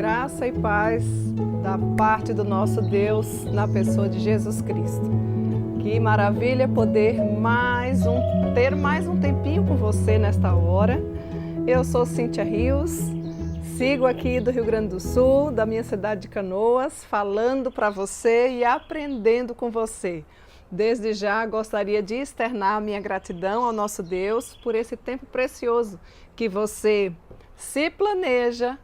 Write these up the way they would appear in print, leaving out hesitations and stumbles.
Graça e paz da parte do nosso Deus na pessoa de Jesus Cristo. Que maravilha poder ter mais um tempinho com você nesta hora. Eu sou Cíntia Rios, sigo aqui do Rio Grande do Sul, da minha cidade de Canoas, falando para você e aprendendo com você. Desde já gostaria de externar a minha gratidão ao nosso Deus por esse tempo precioso que você se planeja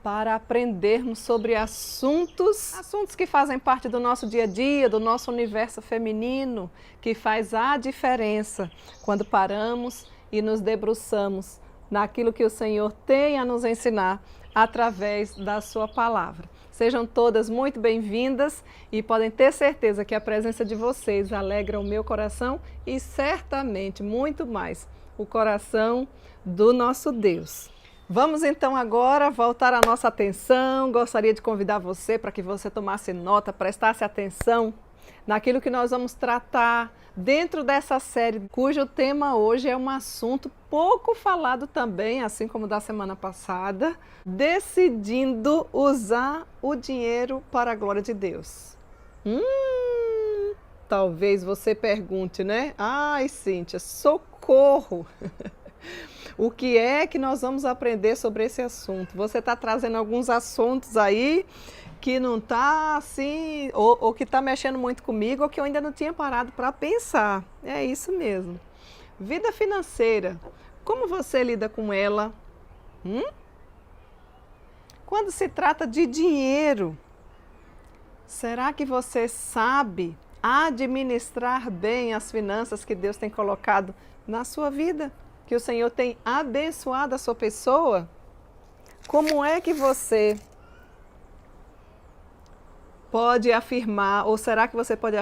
para aprendermos sobre assuntos que fazem parte do nosso dia a dia, do nosso universo feminino, que faz a diferença quando paramos e nos debruçamos naquilo que o Senhor tem a nos ensinar através da sua palavra. Sejam todas muito bem-vindas e podem ter certeza que a presença de vocês alegra o meu coração e certamente muito mais o coração do nosso Deus. Vamos então agora voltar a nossa atenção. Gostaria de convidar você para que você tomasse nota, prestasse atenção naquilo que nós vamos tratar dentro dessa série, cujo tema hoje é um assunto pouco falado também, assim como da semana passada, decidindo usar o dinheiro para a glória de Deus. Talvez você pergunte, né? Ai, Cíntia, socorro! O que é que nós vamos aprender sobre esse assunto? Você está trazendo alguns assuntos aí que não está assim, ou que está mexendo muito comigo, ou que eu ainda não tinha parado para pensar. É isso mesmo. Vida financeira, como você lida com ela? Quando se trata de dinheiro, será que você sabe administrar bem as finanças que Deus tem colocado na sua vida? Que o Senhor tem abençoado a sua pessoa? Como é que você pode afirmar, ou será que você pode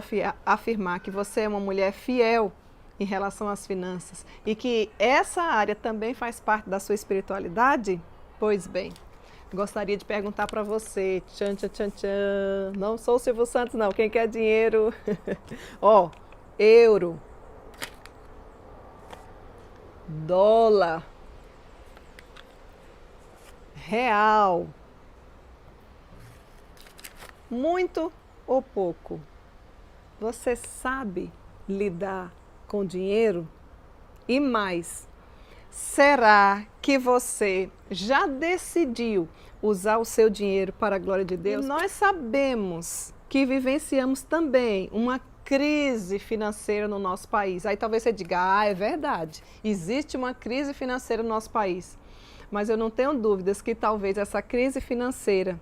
afirmar que você é uma mulher fiel em relação às finanças e que essa área também faz parte da sua espiritualidade? Pois bem, gostaria de perguntar para você, não sou o Silvio Santos não, quem quer dinheiro? Euro, dólar, real, muito ou pouco? Você sabe lidar com dinheiro? E mais, será que você já decidiu usar o seu dinheiro para a glória de Deus? E nós sabemos que vivenciamos também uma crise financeira no nosso país. Aí talvez você diga, é verdade, existe uma crise financeira no nosso país. Mas eu não tenho dúvidas que talvez essa crise financeira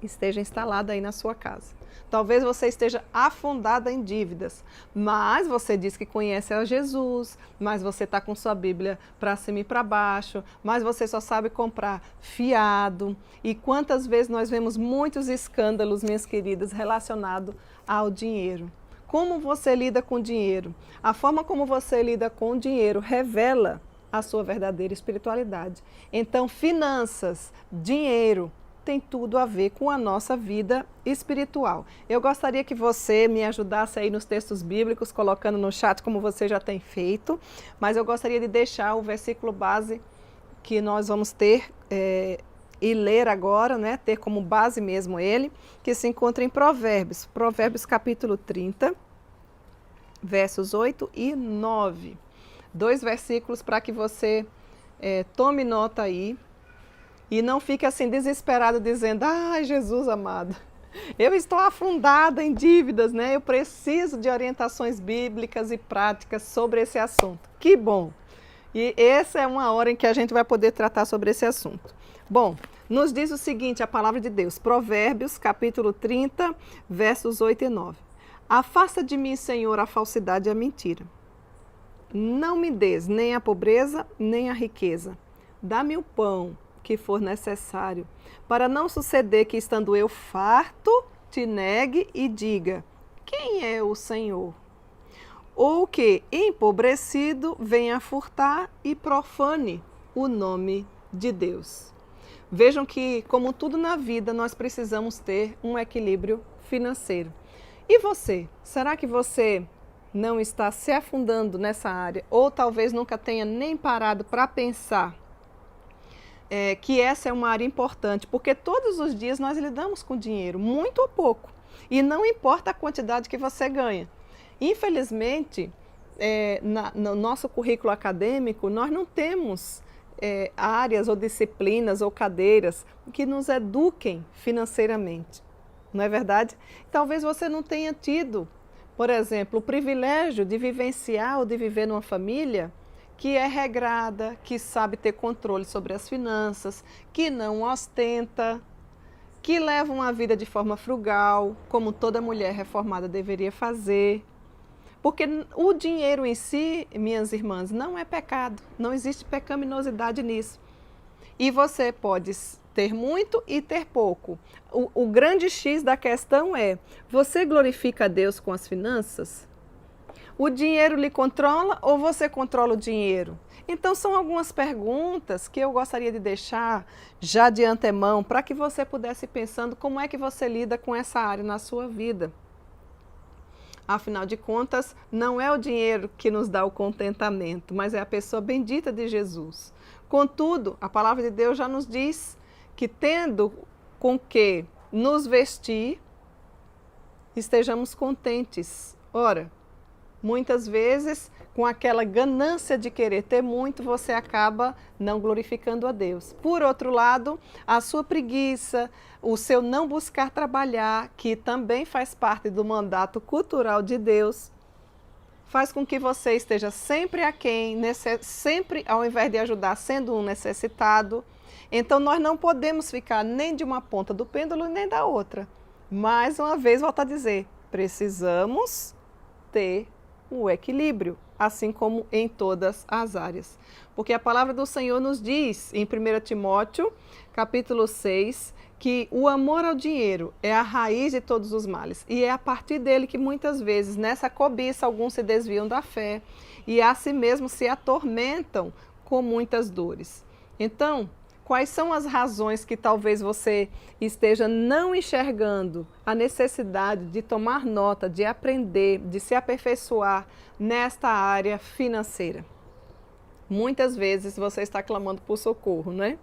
esteja instalada aí na sua casa. Talvez você esteja afundada em dívidas, mas você diz que conhece a Jesus, mas você está com sua Bíblia para cima e para baixo, mas você só sabe comprar fiado. E quantas vezes nós vemos muitos escândalos, minhas queridas, relacionados ao dinheiro. Como você lida com o dinheiro? A forma como você lida com o dinheiro revela a sua verdadeira espiritualidade. Então, finanças, dinheiro, tem tudo a ver com a nossa vida espiritual. Eu gostaria que você me ajudasse aí nos textos bíblicos, colocando no chat como você já tem feito, mas eu gostaria de deixar o versículo base que nós vamos ter e ler agora, né, ter como base mesmo ele, que se encontra em Provérbios, Provérbios capítulo 30, versos 8 e 9. 2 versículos para que você tome nota aí e não fique assim desesperado dizendo, ai Jesus amado, eu estou afundada em dívidas, né? Eu preciso de orientações bíblicas e práticas sobre esse assunto. Que bom! E essa é uma hora em que a gente vai poder tratar sobre esse assunto. Bom, nos diz o seguinte, a palavra de Deus, Provérbios, capítulo 30, versos 8 e 9. Afasta de mim, Senhor, a falsidade e a mentira. Não me des nem a pobreza, nem a riqueza. Dá-me o pão que for necessário, para não suceder que, estando eu farto, te negue e diga, quem é o Senhor? Ou que, empobrecido, venha furtar e profane o nome de Deus. Vejam que, como tudo na vida, nós precisamos ter um equilíbrio financeiro. E você? Será que você não está se afundando nessa área? Ou talvez nunca tenha nem parado para pensar que essa é uma área importante, porque todos os dias nós lidamos com dinheiro, muito ou pouco, e não importa a quantidade que você ganha. Infelizmente, no nosso currículo acadêmico, nós não temos áreas ou disciplinas ou cadeiras que nos eduquem financeiramente, não é verdade? Talvez você não tenha tido, por exemplo, o privilégio de vivenciar ou de viver numa família que é regrada, que sabe ter controle sobre as finanças, que não ostenta, que leva uma vida de forma frugal, como toda mulher reformada deveria fazer. Porque o dinheiro em si, minhas irmãs, não é pecado, não existe pecaminosidade nisso. E você pode ter muito e ter pouco. O grande X da questão é, você glorifica a Deus com as finanças? O dinheiro lhe controla ou você controla o dinheiro? Então são algumas perguntas que eu gostaria de deixar já de antemão para que você pudesse ir pensando como é que você lida com essa área na sua vida. Afinal de contas, não é o dinheiro que nos dá o contentamento, mas é a pessoa bendita de Jesus. Contudo, a palavra de Deus já nos diz que tendo com que nos vestir, estejamos contentes. Ora, muitas vezes, com aquela ganância de querer ter muito, você acaba não glorificando a Deus. Por outro lado, a sua preguiça, o seu não buscar trabalhar, que também faz parte do mandato cultural de Deus, faz com que você esteja sempre aquém, sempre, ao invés de ajudar, sendo um necessitado. Então, nós não podemos ficar nem de uma ponta do pêndulo, nem da outra. Mais uma vez, volto a dizer, precisamos ter o equilíbrio, assim como em todas as áreas. Porque a palavra do Senhor nos diz, em 1 Timóteo, capítulo 6, que o amor ao dinheiro é a raiz de todos os males. E é a partir dele que muitas vezes, nessa cobiça, alguns se desviam da fé e a si mesmos se atormentam com muitas dores. Então, quais são as razões que talvez você esteja não enxergando a necessidade de tomar nota, de aprender, de se aperfeiçoar nesta área financeira? Muitas vezes você está clamando por socorro, né?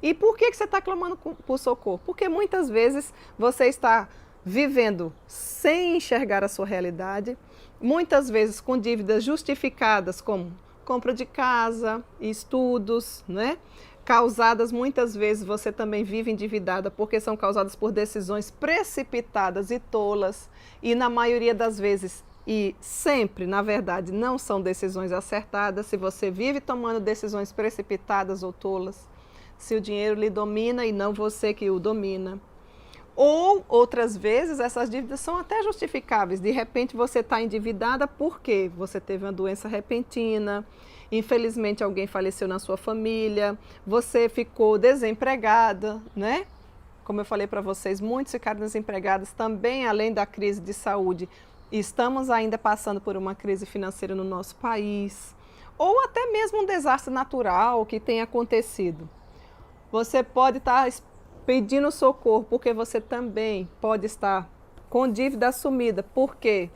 E por que você está clamando por socorro? Porque muitas vezes você está vivendo sem enxergar a sua realidade, muitas vezes com dívidas justificadas como compra de casa, estudos, né? Causadas muitas vezes, você também vive endividada porque são causadas por decisões precipitadas e tolas e na maioria das vezes e sempre, na verdade, não são decisões acertadas. Se você vive tomando decisões precipitadas ou tolas, se o dinheiro lhe domina e não você que o domina. Ou, outras vezes, essas dívidas são até justificáveis. De repente, você está endividada porque você teve uma doença repentina, infelizmente alguém faleceu na sua família, você ficou desempregada, né? Como eu falei para vocês, muitos ficaram desempregados também, além da crise de saúde. Estamos ainda passando por uma crise financeira no nosso país. Ou até mesmo um desastre natural que tenha acontecido. Você pode estar pedindo socorro, porque você também pode estar com dívida assumida, porque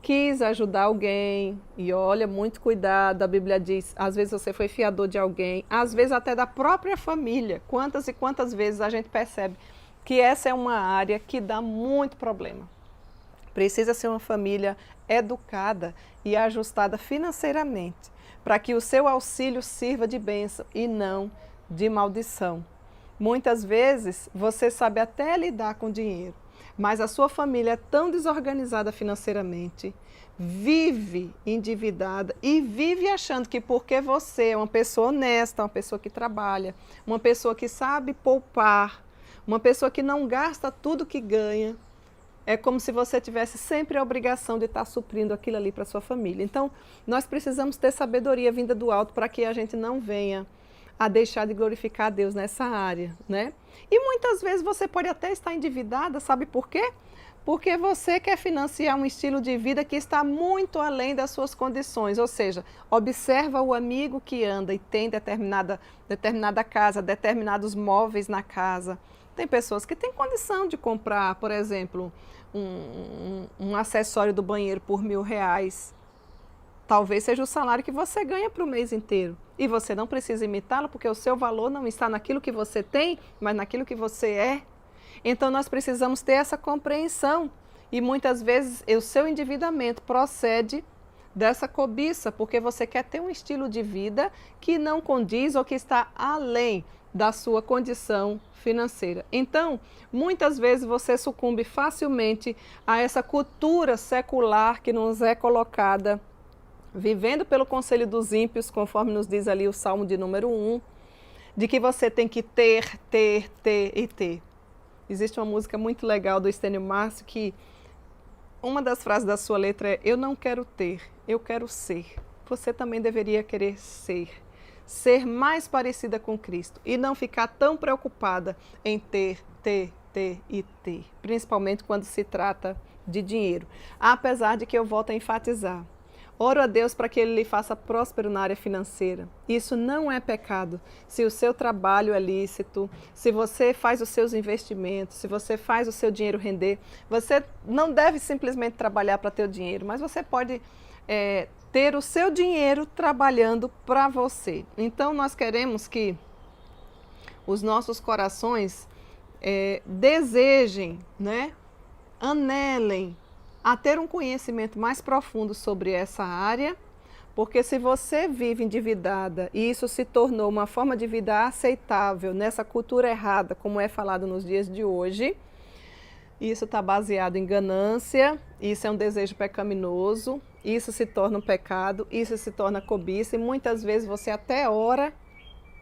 quis ajudar alguém, e olha, muito cuidado, a Bíblia diz, às vezes você foi fiador de alguém, às vezes até da própria família. Quantas e quantas vezes a gente percebe que essa é uma área que dá muito problema. Precisa ser uma família educada e ajustada financeiramente, para que o seu auxílio sirva de bênção e não de maldição. Muitas vezes você sabe até lidar com dinheiro, mas a sua família é tão desorganizada financeiramente, vive endividada e vive achando que porque você é uma pessoa honesta, uma pessoa que trabalha, uma pessoa que sabe poupar, uma pessoa que não gasta tudo que ganha, é como se você tivesse sempre a obrigação de estar suprindo aquilo ali para a sua família. Então, nós precisamos ter sabedoria vinda do alto para que a gente não venha a deixar de glorificar a Deus nessa área, né? E muitas vezes você pode até estar endividada, sabe por quê? Porque você quer financiar um estilo de vida que está muito além das suas condições, ou seja, observa o amigo que anda e tem determinada casa, determinados móveis na casa. Tem pessoas que têm condição de comprar, por exemplo, um acessório do banheiro por R$1.000, talvez seja o salário que você ganha para o mês inteiro. E você não precisa imitá-lo, porque o seu valor não está naquilo que você tem, mas naquilo que você é. Então, nós precisamos ter essa compreensão. E muitas vezes o seu endividamento procede dessa cobiça, porque você quer ter um estilo de vida que não condiz ou que está além da sua condição financeira. Então, muitas vezes você sucumbe facilmente a essa cultura secular que nos é colocada, vivendo pelo conselho dos ímpios, conforme nos diz ali o Salmo de número 1, de que você tem que ter e ter. Existe uma música muito legal do Estênio Márcio que uma das frases da sua letra é: eu não quero ter, eu quero ser. Você também deveria querer ser mais parecida com Cristo e não ficar tão preocupada em ter e ter, principalmente quando se trata de dinheiro. Apesar de que eu volto a enfatizar, oro a Deus para que Ele lhe faça próspero na área financeira. Isso não é pecado. Se o seu trabalho é lícito, se você faz os seus investimentos, se você faz o seu dinheiro render, você não deve simplesmente trabalhar para ter o dinheiro, mas você pode ter o seu dinheiro trabalhando para você. Então, nós queremos que os nossos corações desejem, né, anelem a ter um conhecimento mais profundo sobre essa área, porque se você vive endividada e isso se tornou uma forma de vida aceitável nessa cultura errada, como é falado nos dias de hoje, isso está baseado em ganância, isso é um desejo pecaminoso, isso se torna um pecado, isso se torna cobiça e muitas vezes você até ora,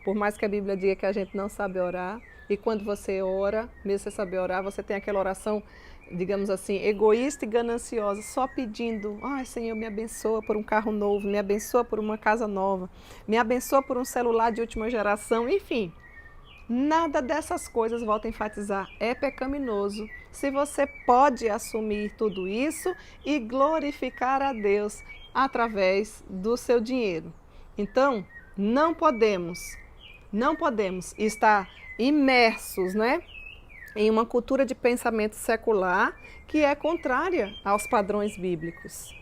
por mais que a Bíblia diga que a gente não sabe orar, e quando você ora, mesmo sem saber orar, você tem aquela oração, digamos assim, egoísta e gananciosa, só pedindo: ai, Senhor, me abençoa por um carro novo, me abençoa por uma casa nova, me abençoa por um celular de última geração, enfim. Nada dessas coisas, volto a enfatizar, é pecaminoso se você pode assumir tudo isso e glorificar a Deus através do seu dinheiro. Então, não podemos estar imersos, né, em uma cultura de pensamento secular que é contrária aos padrões bíblicos.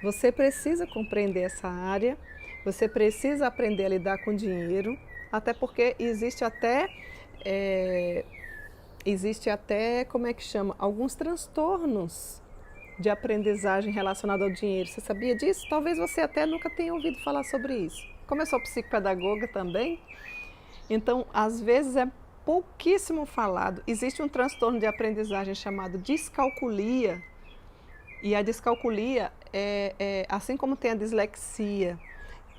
Você precisa compreender essa área, você precisa aprender a lidar com dinheiro, até porque existe até, como é que chama? Alguns transtornos de aprendizagem relacionados ao dinheiro. Você sabia disso? Talvez você até nunca tenha ouvido falar sobre isso. Como eu sou psicopedagoga também, então, às vezes é pouquíssimo falado. Existe um transtorno de aprendizagem chamado descalculia. E a descalculia assim como tem a dislexia,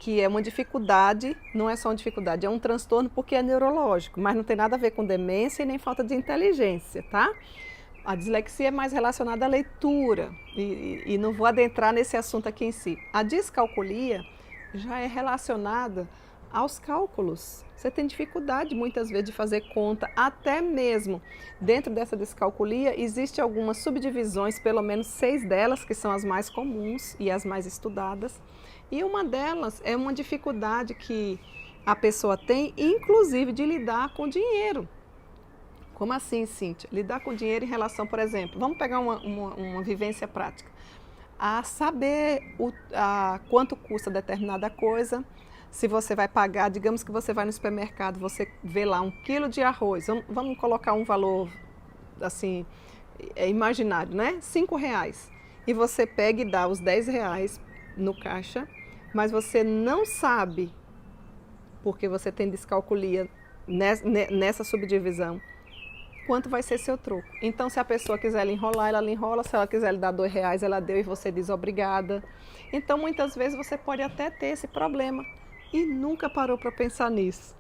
que é uma dificuldade, não é só uma dificuldade, é um transtorno porque é neurológico, mas não tem nada a ver com demência e nem falta de inteligência, tá? A dislexia é mais relacionada à leitura e não vou adentrar nesse assunto aqui em si. A descalculia já é relacionada aos cálculos. Você tem dificuldade muitas vezes de fazer conta, até mesmo dentro dessa descalculia existem algumas subdivisões, pelo menos 6 delas, que são as mais comuns e as mais estudadas. E uma delas é uma dificuldade que a pessoa tem, inclusive, de lidar com dinheiro. Como assim, Cíntia? Lidar com dinheiro em relação, por exemplo, vamos pegar uma vivência prática. A saber quanto custa determinada coisa. Se você vai pagar, digamos que você vai no supermercado, você vê lá 1 quilo de arroz, vamos colocar um valor assim, imaginário, né? R$5. E você pega e dá os R$10 no caixa, mas você não sabe, porque você tem descalculia nessa subdivisão, quanto vai ser seu troco. Então, se a pessoa quiser lhe enrolar, ela lhe enrola. Se ela quiser lhe dar R$2, ela deu e você diz obrigada. Então, muitas vezes você pode até ter esse problema e nunca parou para pensar nisso.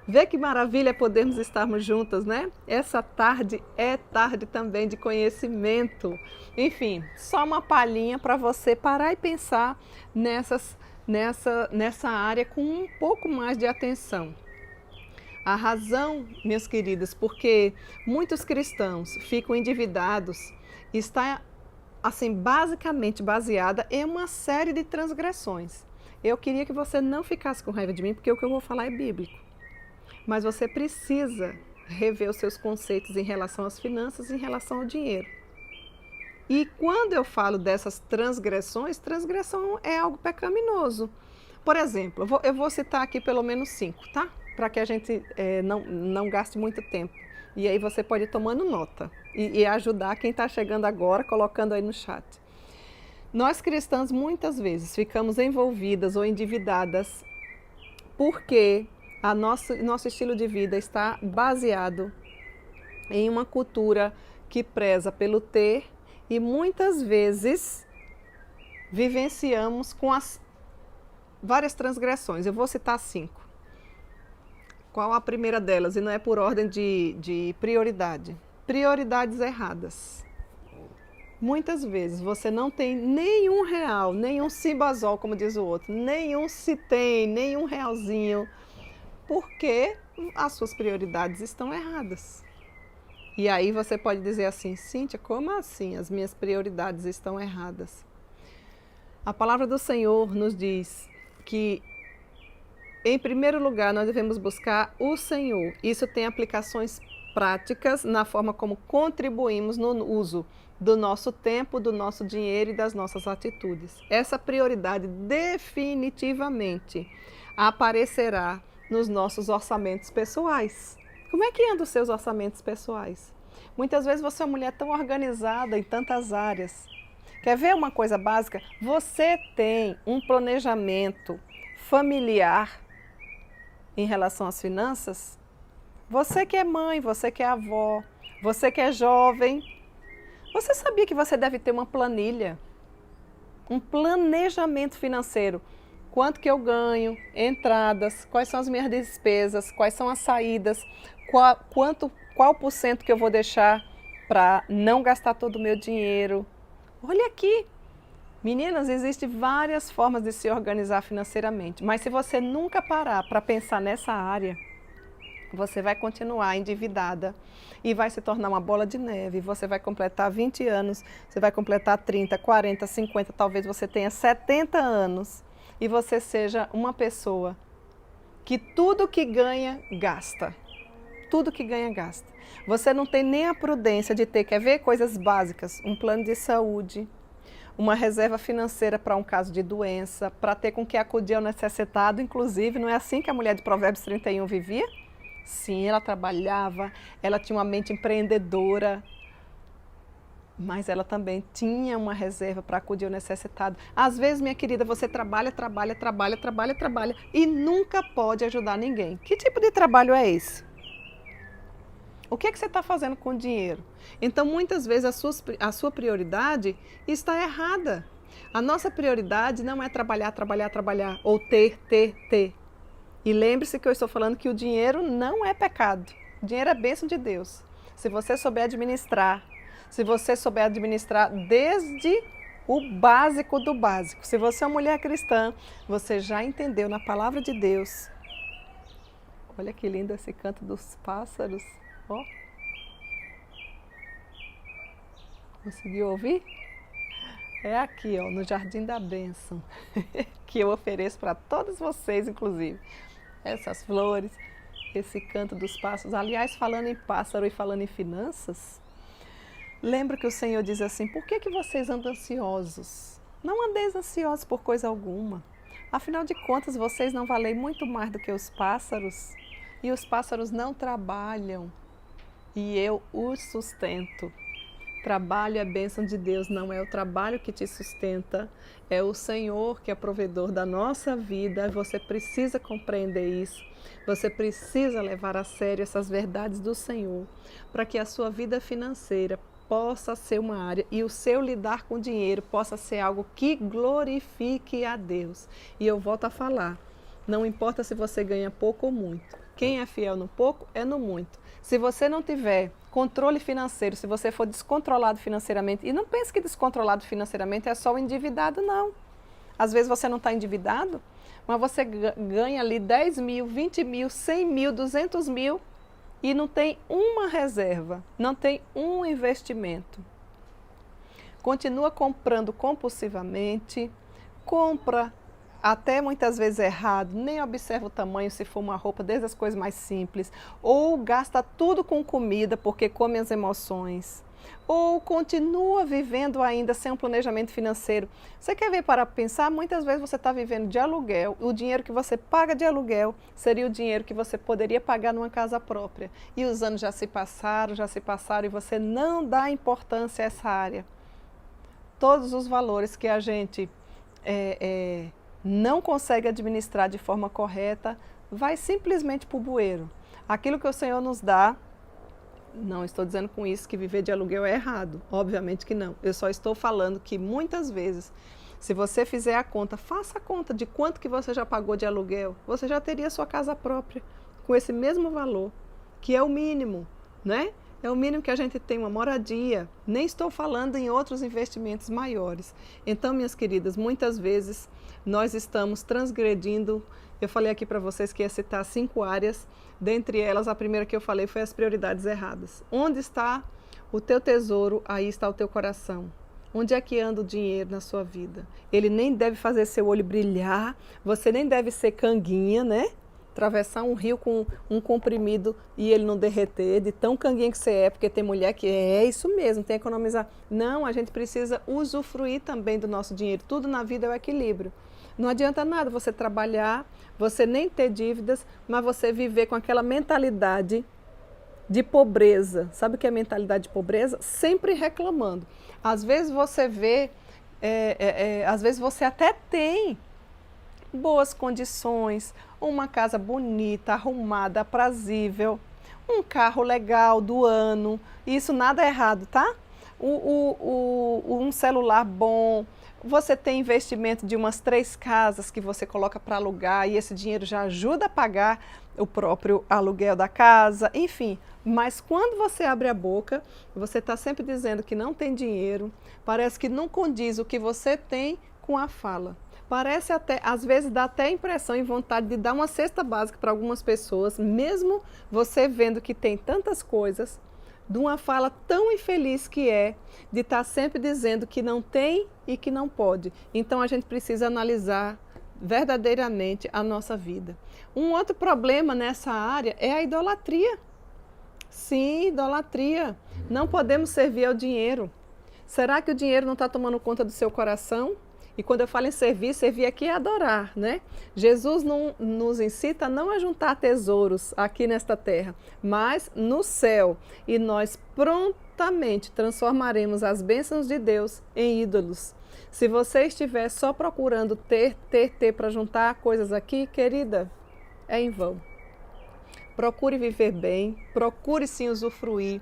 Vê que maravilha podermos estarmos juntas, né? Essa tarde é tarde também de conhecimento. Enfim, só uma palhinha para você parar e pensar nessa área com um pouco mais de atenção. A razão, minhas queridas, porque muitos cristãos ficam endividados, está assim, basicamente baseada em uma série de transgressões. Eu queria que você não ficasse com raiva de mim, porque o que eu vou falar é bíblico. Mas você precisa rever os seus conceitos em relação às finanças e em relação ao dinheiro. E quando eu falo dessas transgressões, transgressão é algo pecaminoso. Por exemplo, eu vou citar aqui pelo menos 5, tá? Para que a gente não gaste muito tempo. E aí você pode ir tomando nota e ajudar quem está chegando agora, colocando aí no chat. Nós cristãs muitas vezes ficamos envolvidas ou endividadas porque nosso estilo de vida está baseado em uma cultura que preza pelo ter e muitas vezes vivenciamos com as várias transgressões. Eu vou citar 5. Qual a primeira delas? E não é por ordem de prioridade. Prioridades erradas. Muitas vezes você não tem nenhum real, nenhum cibazol, como diz o outro, nenhum se tem, nenhum realzinho, porque as suas prioridades estão erradas. E aí você pode dizer assim, Cíntia, como assim as minhas prioridades estão erradas? A palavra do Senhor nos diz que, em primeiro lugar, nós devemos buscar o Senhor. Isso tem aplicações práticas na forma como contribuímos no uso do nosso tempo, do nosso dinheiro e das nossas atitudes. Essa prioridade definitivamente aparecerá nos nossos orçamentos pessoais. Como é que andam os seus orçamentos pessoais? Muitas vezes você é uma mulher tão organizada em tantas áreas. Quer ver uma coisa básica? Você tem um planejamento familiar em relação às finanças? Você que é mãe, você que é avó, você que é jovem, você sabia que você deve ter uma planilha, um planejamento financeiro? Quanto que eu ganho, entradas, quais são as minhas despesas, quais são as saídas, qual porcento que eu vou deixar para não gastar todo o meu dinheiro. Olha aqui, meninas, existem várias formas de se organizar financeiramente, mas se você nunca parar para pensar nessa área, você vai continuar endividada e vai se tornar uma bola de neve. Você vai completar 20 anos, você vai completar 30, 40, 50, talvez você tenha 70 anos e você seja uma pessoa que tudo que ganha, gasta. Tudo que ganha, gasta. Você não tem nem a prudência de ter, quer ver, coisas básicas, um plano de saúde, uma reserva financeira para um caso de doença, para ter com que acudir ao necessitado, inclusive, não é assim que a mulher de Provérbios 31 vivia? Sim, ela trabalhava, ela tinha uma mente empreendedora, mas ela também tinha uma reserva para acudir ao necessitado. Às vezes, minha querida, você trabalha e nunca pode ajudar ninguém. Que tipo de trabalho é esse? O que é que você está fazendo com o dinheiro? Então, muitas vezes, a sua prioridade está errada. A nossa prioridade não é trabalhar, ou ter. E lembre-se que eu estou falando que o dinheiro não é pecado. O dinheiro é bênção de Deus. Se você souber administrar, desde o básico do básico. Se você é uma mulher cristã, você já entendeu na palavra de Deus. Olha que lindo esse canto dos pássaros. Ó. Conseguiu ouvir? É aqui, ó, no Jardim da Bênção, que eu ofereço para todos vocês, inclusive. Essas flores, esse canto dos pássaros. Aliás, falando em pássaro e falando em finanças, lembra que o Senhor diz assim, por que vocês andam ansiosos? Não andeis ansiosos por coisa alguma. Afinal de contas, vocês não valem muito mais do que os pássaros. E os pássaros não trabalham. E eu os sustento. Trabalho é bênção de Deus, não é o trabalho que te sustenta, é o Senhor que é provedor da nossa vida. Você precisa compreender isso, você precisa levar a sério essas verdades do Senhor, para que a sua vida financeira possa ser uma área e o seu lidar com o dinheiro possa ser algo que glorifique a Deus. E eu volto a falar, não importa se você ganha pouco ou muito, quem é fiel no pouco é no muito. Se você não tiver controle financeiro, se você for descontrolado financeiramente, e não pense que descontrolado financeiramente é só o endividado, não. Às vezes você não está endividado, mas você ganha ali 10 mil, 20 mil, 100 mil, 200 mil e não tem uma reserva, não tem um investimento. Continua comprando compulsivamente, compra até muitas vezes errado, nem observa o tamanho se for uma roupa, desde as coisas mais simples, ou gasta tudo com comida porque come as emoções. ou continua vivendo ainda sem um planejamento financeiro. Você quer ver para pensar? Muitas vezes você está vivendo de aluguel, o dinheiro que você paga de aluguel seria o dinheiro que você poderia pagar numa casa própria. E os anos já se passaram e você não dá importância a essa área. Todos os valores que a gente não consegue administrar de forma correta, vai simplesmente para o bueiro. Aquilo que o Senhor nos dá, não estou dizendo com isso que viver de aluguel é errado, obviamente que não. Eu só estou falando que muitas vezes, se você fizer a conta, faça a conta de quanto que você já pagou de aluguel, você já teria sua casa própria com esse mesmo valor, que é o mínimo, né? É o mínimo que a gente tem uma moradia, nem estou falando em outros investimentos maiores. Então, minhas queridas, muitas vezes nós estamos transgredindo. Eu falei aqui para vocês que ia citar 5 áreas, dentre elas a primeira que eu falei foi as prioridades erradas. Onde está o teu tesouro, aí está o teu coração. Onde é que anda o dinheiro na sua vida? Ele nem deve fazer seu olho brilhar, você nem deve ser canguinha, né? Atravessar um rio com um comprimido e ele não derreter, de tão canguinha que você é, porque tem mulher que é isso mesmo, tem que economizar. Não, a gente precisa usufruir também do nosso dinheiro. Tudo na vida é o equilíbrio. Não adianta nada você trabalhar, você nem ter dívidas, mas você viver com aquela mentalidade de pobreza. Sabe o que é mentalidade de pobreza? Sempre reclamando. Às vezes você vê, às vezes você até tem boas condições, uma casa bonita, arrumada, aprazível, um carro legal do ano, isso nada é errado, tá? Um celular bom, você tem investimento de umas 3 casas que você coloca para alugar e esse dinheiro já ajuda a pagar o próprio aluguel da casa, enfim. Mas quando você abre a boca, você está sempre dizendo que não tem dinheiro, parece que não condiz o que você tem com a fala. Parece até, às vezes dá até a impressão e vontade de dar uma cesta básica para algumas pessoas, mesmo você vendo que tem tantas coisas, de uma fala tão infeliz que é, de estar sempre dizendo que não tem e que não pode. Então a gente precisa analisar verdadeiramente a nossa vida. Um outro problema nessa área é a idolatria. Sim, idolatria. Não podemos servir ao dinheiro. Será que o dinheiro não está tomando conta do seu coração? E quando eu falo em servir, servir aqui é adorar, né? Jesus não nos incita não a juntar tesouros aqui nesta terra, mas no céu. E nós prontamente transformaremos as bênçãos de Deus em ídolos. Se você estiver só procurando ter para juntar coisas aqui, querida, é em vão. Procure viver bem, procure sim usufruir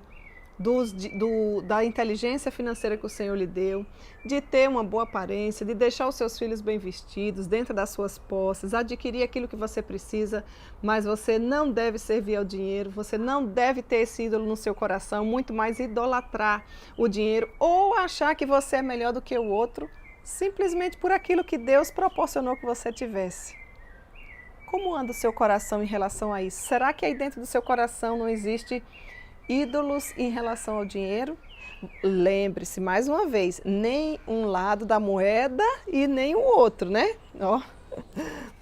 da inteligência financeira que o Senhor lhe deu, de ter uma boa aparência, de deixar os seus filhos bem vestidos, dentro das suas posses, adquirir aquilo que você precisa, mas você não deve servir ao dinheiro, você não deve ter esse ídolo no seu coração, muito mais idolatrar o dinheiro ou achar que você é melhor do que o outro, simplesmente por aquilo que Deus proporcionou que você tivesse. Como anda o seu coração em relação a isso? Será que aí dentro do seu coração não existe ídolos em relação ao dinheiro? Lembre-se, mais uma vez, nem um lado da moeda e nem o outro, né? Ó,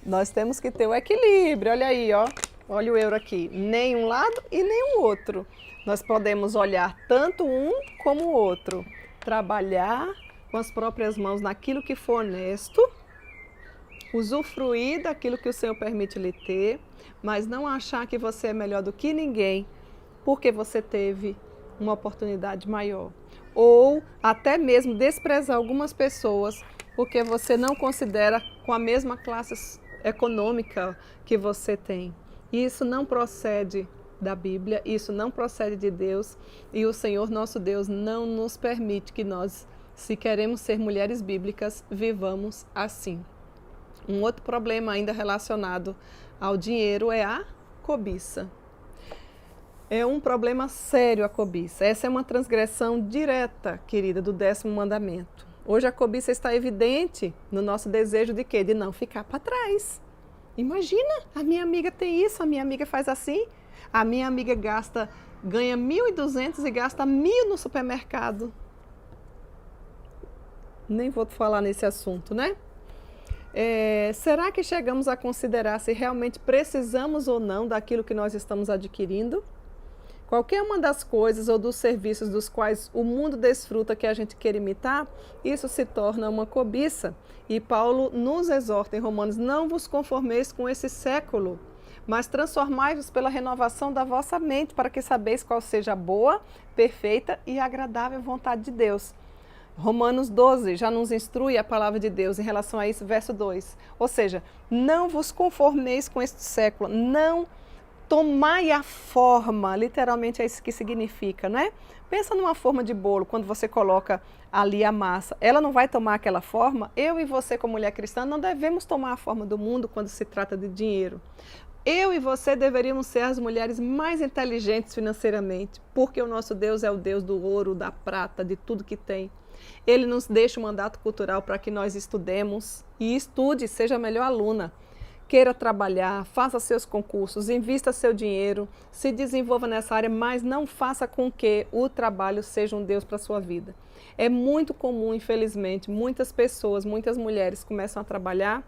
nós temos que ter o equilíbrio, olha aí, ó. Olha o euro aqui, nem um lado e nem o outro. Nós podemos olhar tanto um como o outro. Trabalhar com as próprias mãos naquilo que for honesto, usufruir daquilo que o Senhor permite lhe ter, mas não achar que você é melhor do que ninguém, porque você teve uma oportunidade maior. Ou até mesmo desprezar algumas pessoas porque você não considera com a mesma classe econômica que você tem. Isso não procede da Bíblia, isso não procede de Deus e o Senhor nosso Deus não nos permite que nós, se queremos ser mulheres bíblicas, vivamos assim. Um outro problema ainda relacionado ao dinheiro é a cobiça. É um problema sério a cobiça. Essa é uma transgressão direta, querida, do 10º mandamento. Hoje a cobiça está evidente no nosso desejo de quê? De não ficar para trás. Imagina, a minha amiga tem isso, a minha amiga faz assim, a minha amiga ganha 1.200 e gasta 1.000 no supermercado. Nem vou falar nesse assunto, né? Será que chegamos a considerar se realmente precisamos ou não daquilo que nós estamos adquirindo? Qualquer uma das coisas ou dos serviços dos quais o mundo desfruta que a gente quer imitar, isso se torna uma cobiça. E Paulo nos exorta em Romanos: não vos conformeis com esse século, mas transformai-vos pela renovação da vossa mente, para que sabeis qual seja a boa, perfeita e agradável vontade de Deus. Romanos 12 já nos instrui a palavra de Deus em relação a isso, verso 2. Ou seja, não vos conformeis com este século, não tomai a forma, literalmente é isso que significa, né? Pensa numa forma de bolo, quando você coloca ali a massa, ela não vai tomar aquela forma? Eu e você, como mulher cristã, não devemos tomar a forma do mundo quando se trata de dinheiro. Eu e você deveríamos ser as mulheres mais inteligentes financeiramente, porque o nosso Deus é o Deus do ouro, da prata, de tudo que tem. Ele nos deixa um mandato cultural para que nós estudemos e estude, seja a melhor aluna. Queira trabalhar, faça seus concursos, invista seu dinheiro, se desenvolva nessa área, mas não faça com que o trabalho seja um Deus para a sua vida. É muito comum, infelizmente, muitas pessoas, muitas mulheres começam a trabalhar,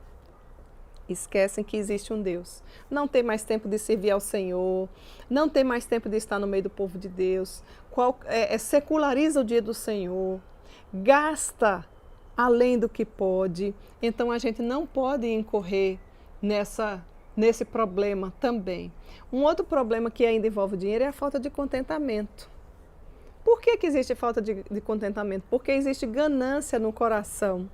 esquecem que existe um Deus. Não tem mais tempo de servir ao Senhor, não tem mais tempo de estar no meio do povo de Deus, seculariza o dia do Senhor, gasta além do que pode. Então a gente não pode incorrer nesse problema também. Um outro problema que ainda envolve o dinheiro é a falta de contentamento. Por que existe falta de contentamento? Porque existe ganância no coração.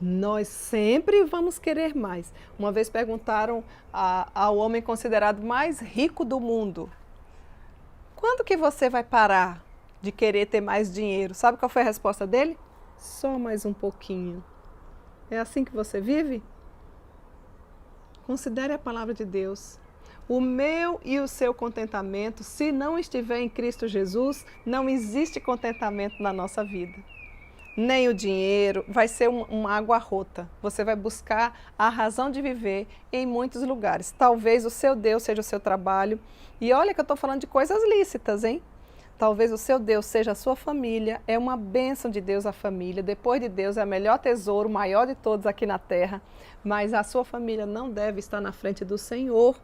Nós sempre vamos querer mais. Uma vez perguntaram ao homem considerado mais rico do mundo: quando que você vai parar de querer ter mais dinheiro? Sabe qual foi a resposta dele? Só mais um pouquinho. É assim que você vive? Considere a palavra de Deus. O meu e o seu contentamento, se não estiver em Cristo Jesus, não existe contentamento na nossa vida. Nem o dinheiro, vai ser uma água rota. Você vai buscar a razão de viver em muitos lugares. Talvez o seu Deus seja o seu trabalho. E olha que eu estou falando de coisas lícitas, hein? Talvez o seu Deus seja a sua família, é uma bênção de Deus a família, depois de Deus é o melhor tesouro, o maior de todos aqui na terra, mas a sua família não deve estar na frente do Senhor,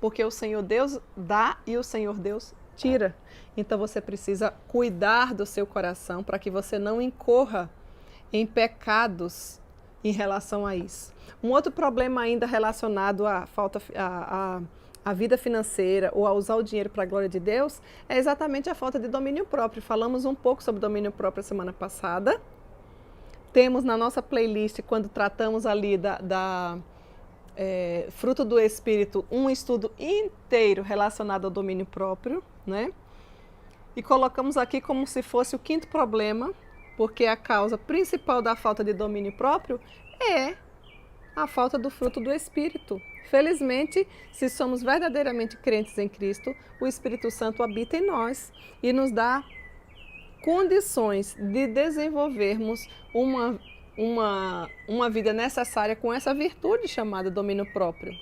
porque o Senhor Deus dá e o Senhor Deus tira. Então você precisa cuidar do seu coração para que você não incorra em pecados em relação a isso. Um outro problema ainda relacionado à a vida financeira ou a usar o dinheiro para a glória de Deus é exatamente a falta de domínio próprio. Falamos um pouco sobre domínio próprio a semana passada. Temos na nossa playlist, quando tratamos ali fruto do Espírito, um estudo inteiro relacionado ao domínio próprio, né? E colocamos aqui como se fosse o quinto problema, porque a causa principal da falta de domínio próprio é a falta do fruto do Espírito. Felizmente, se somos verdadeiramente crentes em Cristo, o Espírito Santo habita em nós e nos dá condições de desenvolvermos uma vida necessária com essa virtude chamada domínio próprio.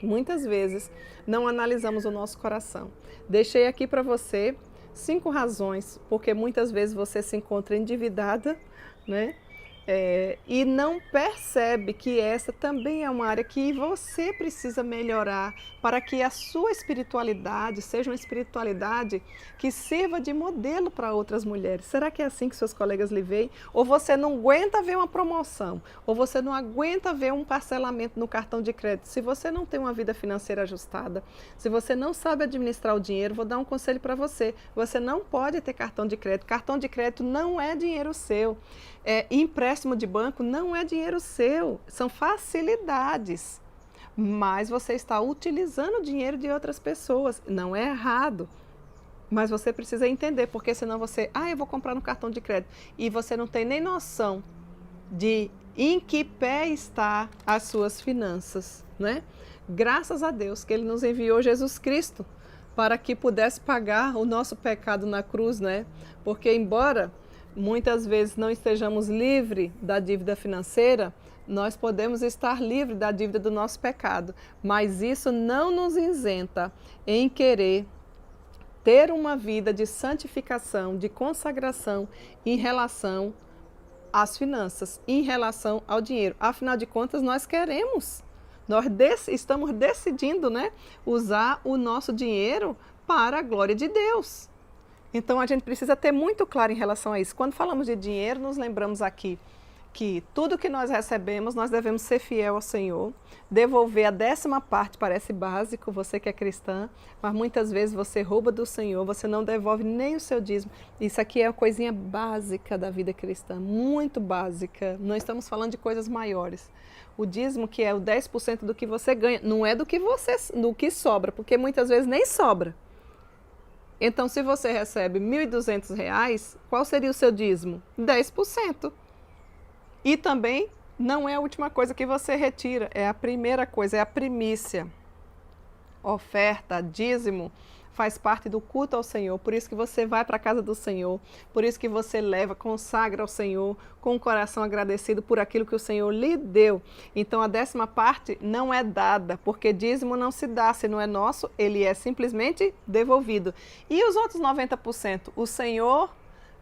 Muitas vezes não analisamos o nosso coração. Deixei aqui para você 5 razões, porque muitas vezes você se encontra endividada, né? E não percebe que essa também é uma área que você precisa melhorar para que a sua espiritualidade seja uma espiritualidade que sirva de modelo para outras mulheres. Será que é assim que seus colegas lhe veem? Ou você não aguenta ver uma promoção? Ou você não aguenta ver um parcelamento no cartão de crédito? Se você não tem uma vida financeira ajustada, se você não sabe administrar o dinheiro, vou dar um conselho para você. Você não pode ter cartão de crédito. Cartão de crédito não é dinheiro seu. Empréstimo de banco não é dinheiro seu, são facilidades, mas você está utilizando o dinheiro de outras pessoas, não é errado, mas você precisa entender, porque senão você, eu vou comprar no cartão de crédito, e você não tem nem noção de em que pé está as suas finanças, né? Graças a Deus que Ele nos enviou Jesus Cristo para que pudesse pagar o nosso pecado na cruz, né? Porque embora muitas vezes não estejamos livres da dívida financeira, nós podemos estar livres da dívida do nosso pecado, mas isso não nos isenta em querer ter uma vida de santificação, de consagração em relação às finanças, em relação ao dinheiro. Afinal de contas, nós queremos Nós estamos decidindo, né, usar o nosso dinheiro para a glória de Deus. Então a gente precisa ter muito claro em relação a isso. Quando falamos de dinheiro, nos lembramos aqui que tudo que nós recebemos, nós devemos ser fiel ao Senhor, devolver a 10ª parte, parece básico, você que é cristã, mas muitas vezes você rouba do Senhor, você não devolve nem o seu dízimo. Isso aqui é uma coisinha básica da vida cristã, muito básica, não estamos falando de coisas maiores. O dízimo, que é o 10% do que você ganha, não é do que sobra, porque muitas vezes nem sobra. Então, se você recebe R$ 1.200, qual seria o seu dízimo? 10%. E também não é a última coisa que você retira, é a primeira coisa, é a primícia. Oferta, dízimo, faz parte do culto ao Senhor, por isso que você vai para a casa do Senhor, por isso que você leva, consagra ao Senhor com o coração agradecido por aquilo que o Senhor lhe deu. Então a 10ª parte não é dada, porque dízimo não se dá, se não é nosso, ele é simplesmente devolvido. E os outros 90%, o Senhor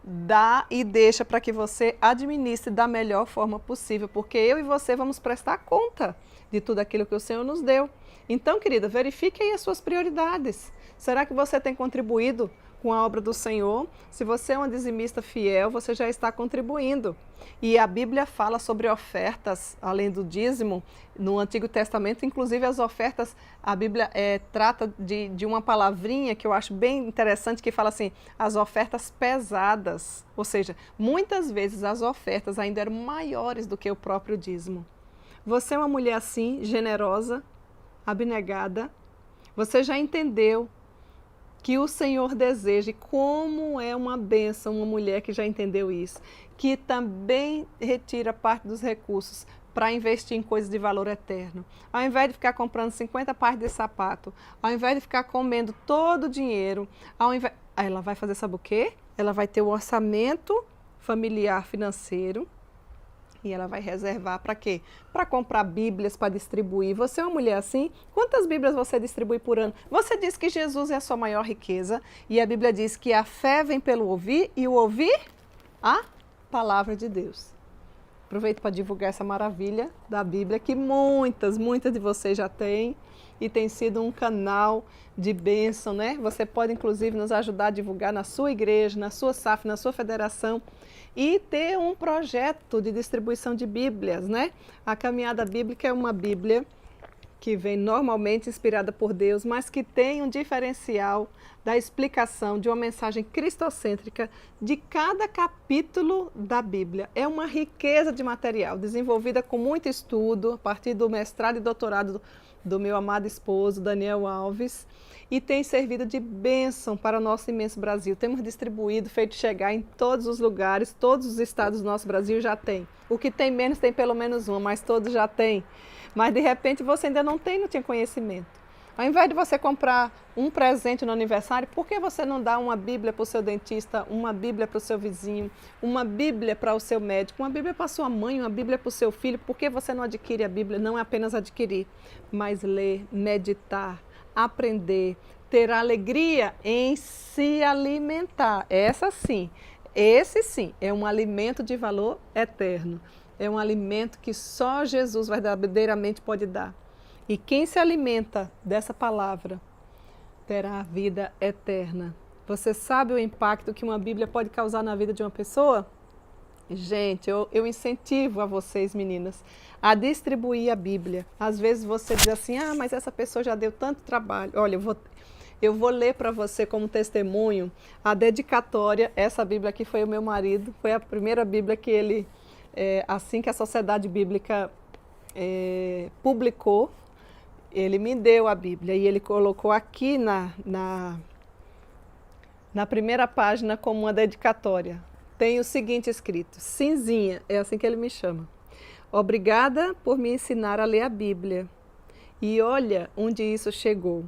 dá e deixa para que você administre da melhor forma possível, porque eu e você vamos prestar conta de tudo aquilo que o Senhor nos deu. Então, querida, verifique aí as suas prioridades. Será que você tem contribuído com a obra do Senhor? Se você é uma dizimista fiel, você já está contribuindo. E a Bíblia fala sobre ofertas, além do dízimo, no Antigo Testamento, inclusive as ofertas, a Bíblia trata de uma palavrinha que eu acho bem interessante, que fala assim, as ofertas pesadas. Ou seja, muitas vezes as ofertas ainda eram maiores do que o próprio dízimo. Você é uma mulher assim, generosa, abnegada, você já entendeu que o Senhor deseja, e como é uma bênção uma mulher que já entendeu isso, que também retira parte dos recursos para investir em coisas de valor eterno. Ao invés de ficar comprando 50 pares de sapato, ao invés de ficar comendo todo o dinheiro, ela vai fazer, sabe o quê? Ela vai ter um orçamento familiar financeiro, e ela vai reservar para quê? Para comprar Bíblias, para distribuir. Você é uma mulher assim? Quantas Bíblias você distribui por ano? Você diz que Jesus é a sua maior riqueza. E a Bíblia diz que a fé vem pelo ouvir e o ouvir a palavra de Deus. Aproveito para divulgar essa maravilha da Bíblia que muitas de vocês já têm. E tem sido um canal de bênção, né? Você pode, inclusive, nos ajudar a divulgar na sua igreja, na sua SAF, na sua federação e ter um projeto de distribuição de Bíblias, né? A Caminhada Bíblica é uma Bíblia que vem normalmente inspirada por Deus, mas que tem um diferencial da explicação de uma mensagem cristocêntrica de cada capítulo da Bíblia. É uma riqueza de material, desenvolvida com muito estudo, a partir do mestrado e doutorado do meu amado esposo, Daniel Alves, e tem servido de bênção para o nosso imenso Brasil. Temos distribuído, feito chegar em todos os lugares, todos os estados do nosso Brasil já tem. O que tem menos tem pelo menos uma, mas todos já têm. Mas de repente você ainda não tinha conhecimento. Ao invés de você comprar um presente no aniversário, por que você não dá uma Bíblia para o seu dentista, uma Bíblia para o seu vizinho, uma Bíblia para o seu médico, uma Bíblia para a sua mãe, uma Bíblia para o seu filho? Por que você não adquire a Bíblia? Não é apenas adquirir, mas ler, meditar, aprender, ter alegria em se alimentar. Esse sim, é um alimento de valor eterno. É um alimento que só Jesus verdadeiramente pode dar. E quem se alimenta dessa palavra terá a vida eterna. Você sabe o impacto que uma Bíblia pode causar na vida de uma pessoa? Gente, eu incentivo a vocês, meninas, a distribuir a Bíblia. Às vezes você diz assim, mas essa pessoa já deu tanto trabalho. Olha, eu vou ler para você como testemunho a dedicatória. Essa Bíblia aqui foi o meu marido, foi a primeira Bíblia que ele, assim que a Sociedade Bíblica publicou, ele me deu a Bíblia e ele colocou aqui na primeira página como uma dedicatória. Tem o seguinte escrito, Cinzinha, é assim que ele me chama. Obrigada por me ensinar a ler a Bíblia. E olha onde isso chegou.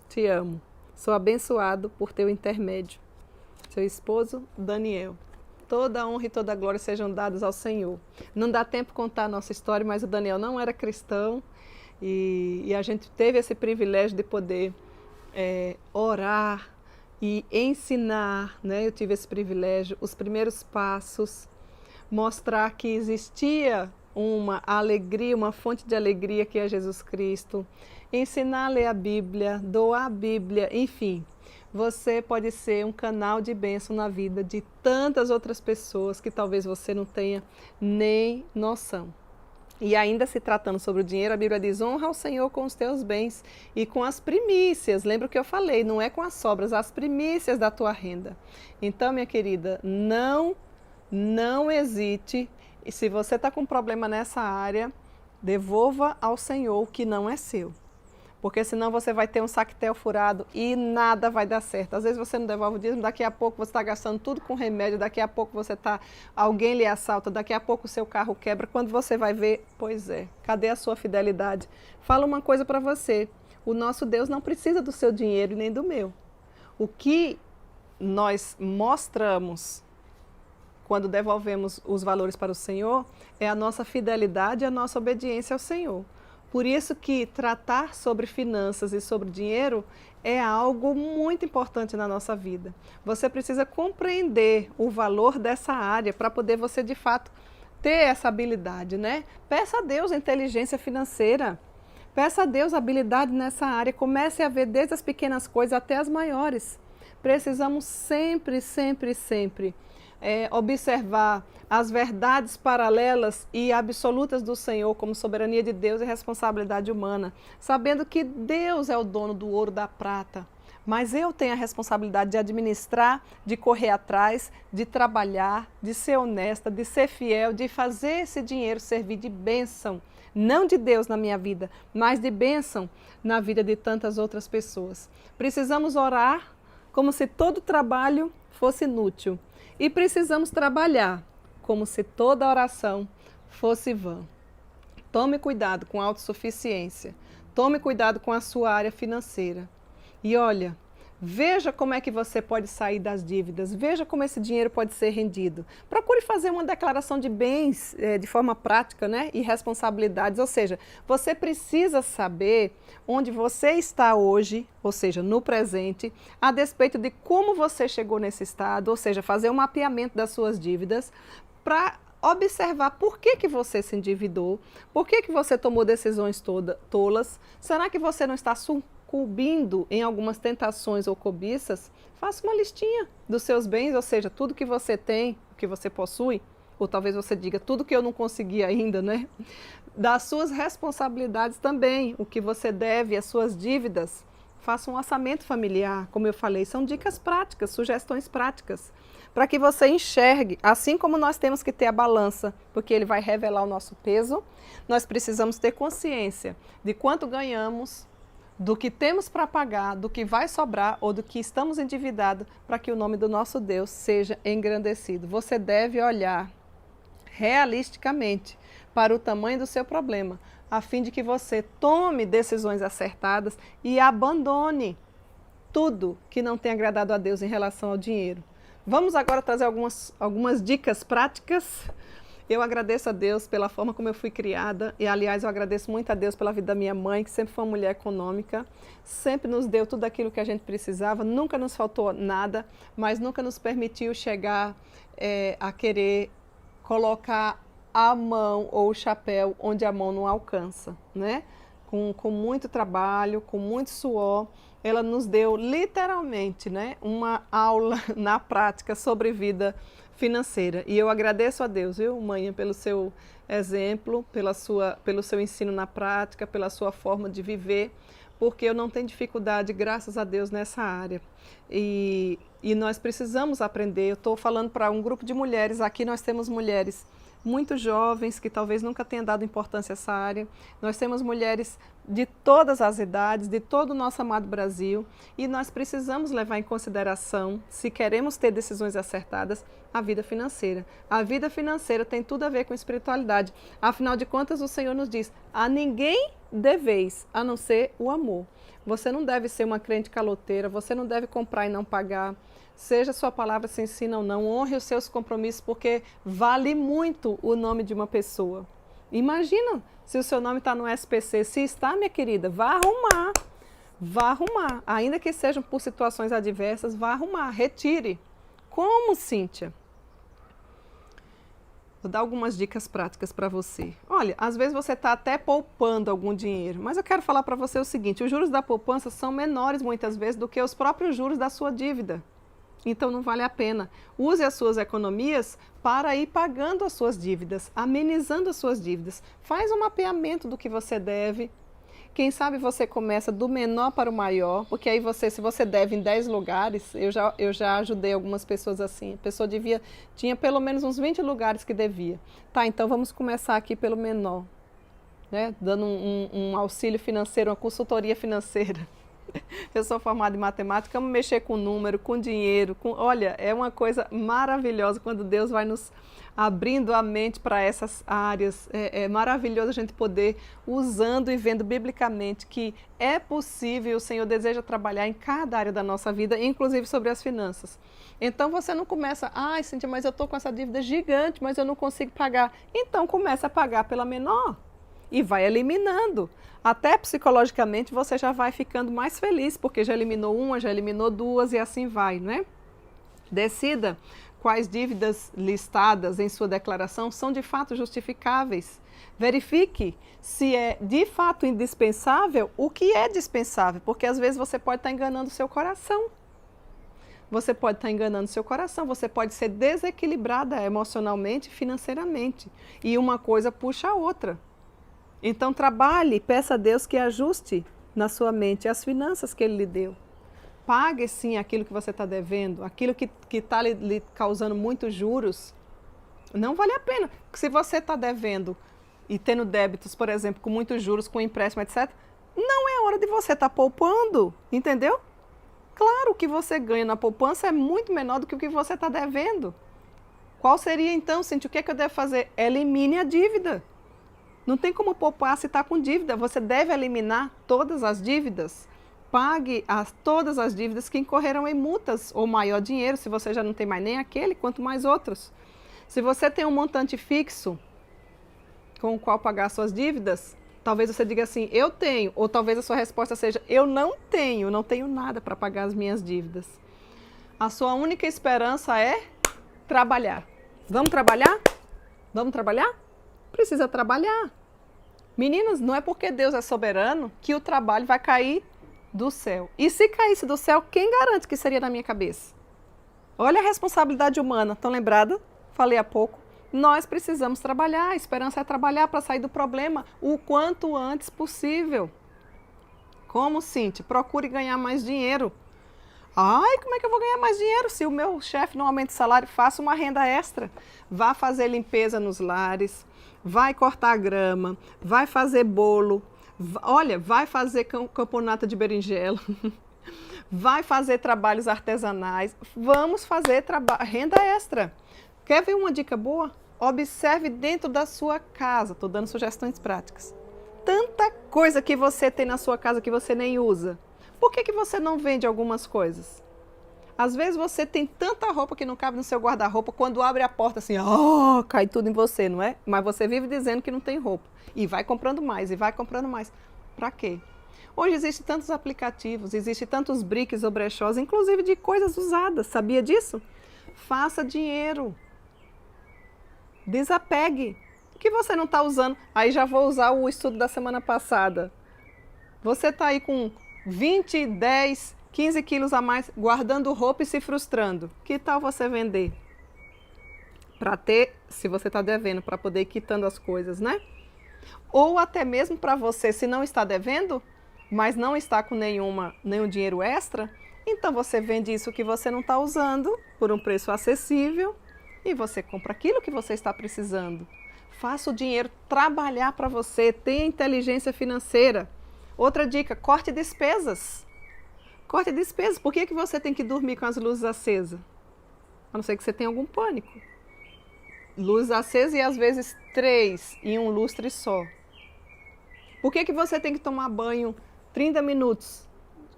Te amo. Sou abençoado por teu intermédio. Seu esposo, Daniel. Toda a honra e toda a glória sejam dadas ao Senhor. Não dá tempo de contar a nossa história, mas o Daniel não era cristão. E a gente teve esse privilégio de poder orar e ensinar, né? Eu tive esse privilégio, os primeiros passos, mostrar que existia uma alegria, uma fonte de alegria que é Jesus Cristo, ensinar a ler a Bíblia, doar a Bíblia, enfim. Você pode ser um canal de bênção na vida de tantas outras pessoas que talvez você não tenha nem noção. E ainda se tratando sobre o dinheiro, a Bíblia diz, honra ao Senhor com os teus bens e com as primícias. Lembra o que eu falei, não é com as sobras, as primícias da tua renda. Então, minha querida, não hesite. E se você está com problema nessa área, devolva ao Senhor o que não é seu. Porque senão você vai ter um saquetel furado e nada vai dar certo. Às vezes você não devolve o dízimo, daqui a pouco você está gastando tudo com remédio, daqui a pouco alguém lhe assalta, daqui a pouco o seu carro quebra. Quando você vai ver, pois é, cadê a sua fidelidade? Fala uma coisa para você, o nosso Deus não precisa do seu dinheiro nem do meu. O que nós mostramos quando devolvemos os valores para o Senhor é a nossa fidelidade e a nossa obediência ao Senhor. Por isso que tratar sobre finanças e sobre dinheiro é algo muito importante na nossa vida. Você precisa compreender o valor dessa área para poder você, de fato, ter essa habilidade, né? Peça a Deus a inteligência financeira. Peça a Deus a habilidade nessa área. Comece a ver desde as pequenas coisas até as maiores. Precisamos sempre observar as verdades paralelas e absolutas do Senhor como soberania de Deus e responsabilidade humana, sabendo que Deus é o dono do ouro, da prata, mas eu tenho a responsabilidade de administrar, de correr atrás, de trabalhar, de ser honesta, de ser fiel, de fazer esse dinheiro servir de bênção, não de Deus na minha vida, mas de bênção na vida de tantas outras pessoas. Precisamos orar como se todo trabalho fosse inútil. E precisamos trabalhar como se toda oração fosse vã. Tome cuidado com a autossuficiência. Tome cuidado com a sua área financeira. E olha, veja como é que você pode sair das dívidas. Veja como esse dinheiro pode ser rendido. Procure fazer uma declaração de bens de forma prática, né? E responsabilidades. Ou seja, você precisa saber onde você está hoje, ou seja, no presente, a despeito de como você chegou nesse estado, ou seja, fazer um mapeamento das suas dívidas para observar por que você se endividou, por que você tomou decisões tolas. Será que você não está sucumbindo em algumas tentações ou cobiças? Faça uma listinha dos seus bens, ou seja, tudo que você tem, o que você possui, ou talvez você diga tudo que eu não consegui ainda, né? Das suas responsabilidades também, o que você deve, as suas dívidas. Faça um orçamento familiar, como eu falei, são dicas práticas, sugestões práticas, para que você enxergue, assim como nós temos que ter a balança, porque ele vai revelar o nosso peso, nós precisamos ter consciência de quanto ganhamos, do que temos para pagar, do que vai sobrar ou do que estamos endividados, para que o nome do nosso Deus seja engrandecido. Você deve olhar realisticamente para o tamanho do seu problema, a fim de que você tome decisões acertadas e abandone tudo que não tem agradado a Deus em relação ao dinheiro. Vamos agora trazer algumas dicas práticas. Eu agradeço a Deus pela forma como eu fui criada e, aliás, eu agradeço muito a Deus pela vida da minha mãe, que sempre foi uma mulher econômica, sempre nos deu tudo aquilo que a gente precisava, nunca nos faltou nada, mas nunca nos permitiu chegar a querer colocar a mão ou o chapéu onde a mão não alcança, né? Com muito trabalho, com muito suor, ela nos deu literalmente, né, uma aula na prática sobre vida financeira. E eu agradeço a Deus, viu, mãe, pelo seu exemplo, pelo seu ensino na prática, pela sua forma de viver, porque eu não tenho dificuldade, graças a Deus, nessa área. E nós precisamos aprender. Eu estou falando para um grupo de mulheres, aqui nós temos mulheres muito jovens, que talvez nunca tenham dado importância a essa área. Nós temos mulheres de todas as idades, de todo o nosso amado Brasil, e nós precisamos levar em consideração, se queremos ter decisões acertadas, a vida financeira. A vida financeira tem tudo a ver com espiritualidade. Afinal de contas, o Senhor nos diz, a ninguém deveis, a não ser o amor. Você não deve ser uma crente caloteira, você não deve comprar e não pagar. Seja sua palavra se ensina ou não, honre os seus compromissos, porque vale muito o nome de uma pessoa. Imagina se o seu nome está no SPC. Se está, minha querida, vá arrumar. Vá arrumar. Ainda que sejam por situações adversas, vá arrumar, retire. Como, Cíntia? Vou dar algumas dicas práticas para você. Olha, às vezes você está até poupando algum dinheiro, mas eu quero falar para você o seguinte, os juros da poupança são menores muitas vezes do que os próprios juros da sua dívida. Então não vale a pena. Use as suas economias para ir pagando as suas dívidas, amenizando as suas dívidas. Faz um mapeamento do que você deve. Quem sabe você começa do menor para o maior, porque aí se você deve em 10 lugares, eu já ajudei algumas pessoas assim, a pessoa tinha pelo menos uns 20 lugares que devia. Tá, então vamos começar aqui pelo menor, né? Dando um auxílio financeiro, uma consultoria financeira. Eu sou formada em matemática, amo mexer com número, com dinheiro, olha, é uma coisa maravilhosa quando Deus vai nos abrindo a mente para essas áreas. É maravilhoso a gente poder, usando e vendo biblicamente que é possível, o Senhor deseja trabalhar em cada área da nossa vida, inclusive sobre as finanças. Então você não começa, ai Cíntia, mas eu estou com essa dívida gigante, mas eu não consigo pagar. Então começa a pagar pela menor e vai eliminando. Até psicologicamente você já vai ficando mais feliz, porque já eliminou uma, já eliminou duas e assim vai, né? Decida quais dívidas listadas em sua declaração são de fato justificáveis. Verifique se é de fato indispensável o que é dispensável, porque às vezes você pode estar enganando o seu coração. Você pode estar enganando seu coração, você pode ser desequilibrada emocionalmente, financeiramente. E uma coisa puxa a outra. Então trabalhe, peça a Deus que ajuste na sua mente as finanças que Ele lhe deu. Pague sim aquilo que você está devendo, aquilo que está lhe causando muitos juros. Não vale a pena. Se você está devendo e tendo débitos, por exemplo, com muitos juros, com empréstimo, etc., não é hora de você estar poupando, entendeu? Claro, o que você ganha na poupança é muito menor do que o que você está devendo. Qual seria então, Cíntia, o que é que eu devo fazer? Elimine a dívida. Não tem como poupar se está com dívida. Você deve eliminar todas as dívidas. Pague todas as dívidas que incorreram em multas ou maior dinheiro, se você já não tem mais nem aquele, quanto mais outros. Se você tem um montante fixo com o qual pagar suas dívidas, talvez você diga assim, eu tenho, ou talvez a sua resposta seja, eu não tenho nada para pagar as minhas dívidas. A sua única esperança é trabalhar. Vamos trabalhar? Vamos trabalhar? Precisa trabalhar. Meninas, não é porque Deus é soberano que o trabalho vai cair do céu. E se caísse do céu, quem garante que seria na minha cabeça? Olha a responsabilidade humana. Estão lembradas? Falei há pouco. Nós precisamos trabalhar. A esperança é trabalhar para sair do problema o quanto antes possível. Como, Cíntia? Procure ganhar mais dinheiro. Ai, como é que eu vou ganhar mais dinheiro se o meu chefe não aumenta o salário? Faça uma renda extra. Vá fazer limpeza nos lares. Vai cortar grama, vai fazer bolo, olha, vai fazer campeonato de berinjela, vai fazer trabalhos artesanais, vamos fazer renda extra. Quer ver uma dica boa? Observe dentro da sua casa, estou dando sugestões práticas. Tanta coisa que você tem na sua casa que você nem usa. Por que você não vende algumas coisas? Às vezes você tem tanta roupa que não cabe no seu guarda-roupa, quando abre a porta assim, cai tudo em você, não é? Mas você vive dizendo que não tem roupa. E vai comprando mais, e vai comprando mais. Para quê? Hoje existem tantos aplicativos, existem tantos briques ou brechós, inclusive de coisas usadas. Sabia disso? Faça dinheiro. Desapegue. O que você não está usando? Aí já vou usar o estudo da semana passada. Você está aí com 20, 10... 15 quilos a mais, guardando roupa e se frustrando. Que tal você vender? Para ter, se você está devendo, para poder ir quitando as coisas, né? Ou até mesmo para você, se não está devendo, mas não está com nenhum dinheiro extra, então você vende isso que você não está usando por um preço acessível e você compra aquilo que você está precisando. Faça o dinheiro trabalhar para você, tenha inteligência financeira. Outra dica, corte despesas. Corte despesas. Por que você tem que dormir com as luzes acesas? A não ser que você tenha algum pânico. Luzes acesas e às vezes 3 em um lustre só. Por que você tem que tomar banho 30 minutos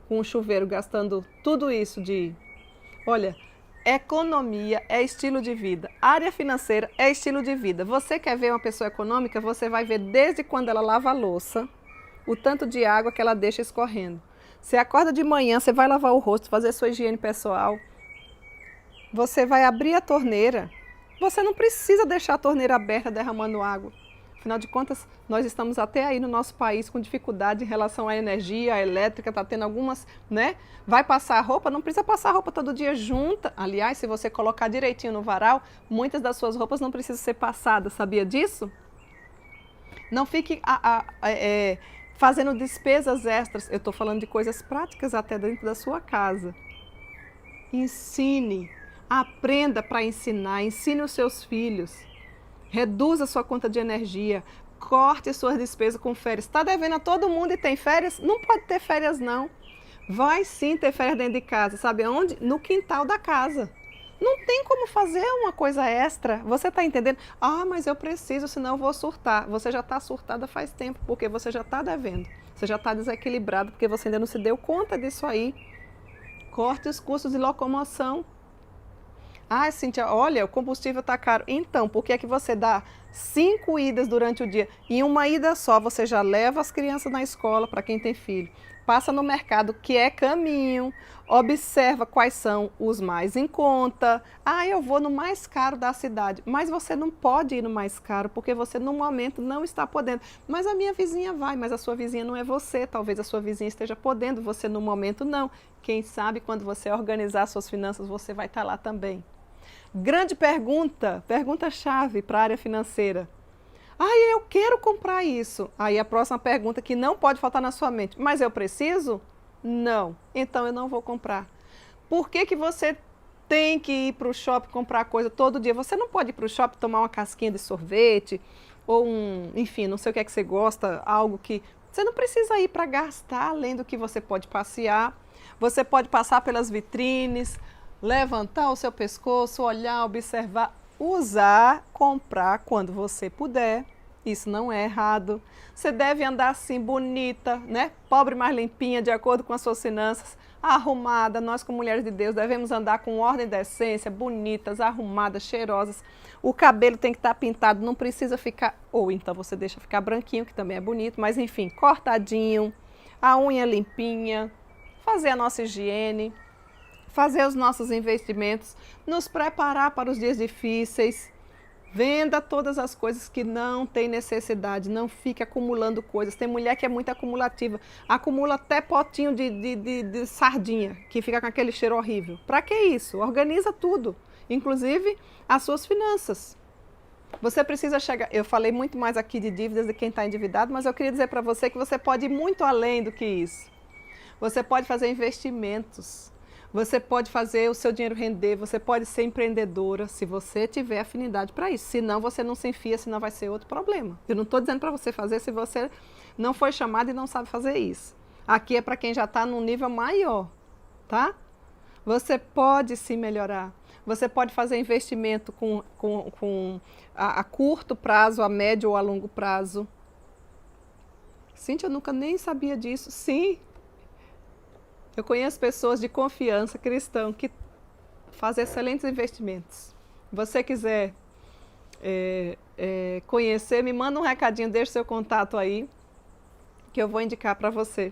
com o chuveiro, gastando tudo isso de... Olha, economia é estilo de vida. Área financeira é estilo de vida. Você quer ver uma pessoa econômica? Você vai ver desde quando ela lava a louça, o tanto de água que ela deixa escorrendo. Você acorda de manhã, você vai lavar o rosto, fazer sua higiene pessoal. Você vai abrir a torneira. Você não precisa deixar a torneira aberta derramando água. Afinal de contas, nós estamos até aí no nosso país com dificuldade em relação à energia, à elétrica, está tendo algumas, né? Vai passar a roupa, não precisa passar a roupa todo dia junta. Aliás, se você colocar direitinho no varal, muitas das suas roupas não precisam ser passadas, sabia disso? Não fique fazendo despesas extras. Eu estou falando de coisas práticas até dentro da sua casa. Ensine, aprenda para ensinar, ensine os seus filhos. Reduza sua conta de energia, corte suas despesas com férias. Está devendo a todo mundo e tem férias? Não pode ter férias, não. Vai sim ter férias dentro de casa. Sabe onde? No quintal da casa. Não tem como fazer uma coisa extra. Você está entendendo? Ah, mas eu preciso, senão eu vou surtar. Você já está surtada faz tempo, porque você já está devendo. Você já está desequilibrado, porque você ainda não se deu conta disso aí. Corte os custos de locomoção. Ah, Cíntia, olha, o combustível está caro. Então, por que é que você dá 5 idas durante o dia? Em uma ida só, você já leva as crianças na escola, para quem tem filho. Passa no mercado, que é caminho. Observa quais são os mais em conta. Ah, eu vou no mais caro da cidade. Mas você não pode ir no mais caro, porque você no momento não está podendo. Mas a minha vizinha vai, mas a sua vizinha não é você. Talvez a sua vizinha esteja podendo, você no momento não. Quem sabe quando você organizar suas finanças, você vai estar lá também. Grande pergunta, pergunta-chave para a área financeira. Ah, eu quero comprar isso. Aí a próxima pergunta que não pode faltar na sua mente. Mas eu preciso? Não. Então eu não vou comprar. Por que que você tem que ir para o shopping comprar coisa todo dia? Você não pode ir para o shopping tomar uma casquinha de sorvete ou enfim, não sei o que é que você gosta, algo que... Você não precisa ir para gastar além do que você pode passear. Você pode passar pelas vitrines, levantar o seu pescoço, olhar, observar, usar, comprar quando você puder. Isso não é errado. Você deve andar assim, bonita, né? Pobre, mais limpinha, de acordo com as suas finanças, arrumada. Nós, como mulheres de Deus, devemos andar com ordem e decência, bonitas, arrumadas, cheirosas. O cabelo tem que estar pintado, não precisa ficar... Ou então você deixa ficar branquinho, que também é bonito, mas enfim, cortadinho, a unha limpinha, fazer a nossa higiene, fazer os nossos investimentos, nos preparar para os dias difíceis. Venda todas as coisas que não tem necessidade, não fique acumulando coisas. Tem mulher que é muito acumulativa, acumula até potinho de sardinha, que fica com aquele cheiro horrível. Para que isso? Organiza tudo, inclusive as suas finanças. Você precisa chegar... Eu falei muito mais aqui de dívidas de quem está endividado, mas eu queria dizer para você que você pode ir muito além do que isso. Você pode fazer investimentos. Você pode fazer o seu dinheiro render, você pode ser empreendedora, se você tiver afinidade para isso. Senão, você não se enfia, senão vai ser outro problema. Eu não estou dizendo para você fazer se você não foi chamado e não sabe fazer isso. Aqui é para quem já está num nível maior, tá? Você pode se melhorar. Você pode fazer investimento a curto prazo, a médio ou a longo prazo. Cíntia, eu nunca nem sabia disso. Sim. Eu conheço pessoas de confiança cristã que fazem excelentes investimentos. Se você quiser conhecer, me manda um recadinho, deixa o seu contato aí, que eu vou indicar para você.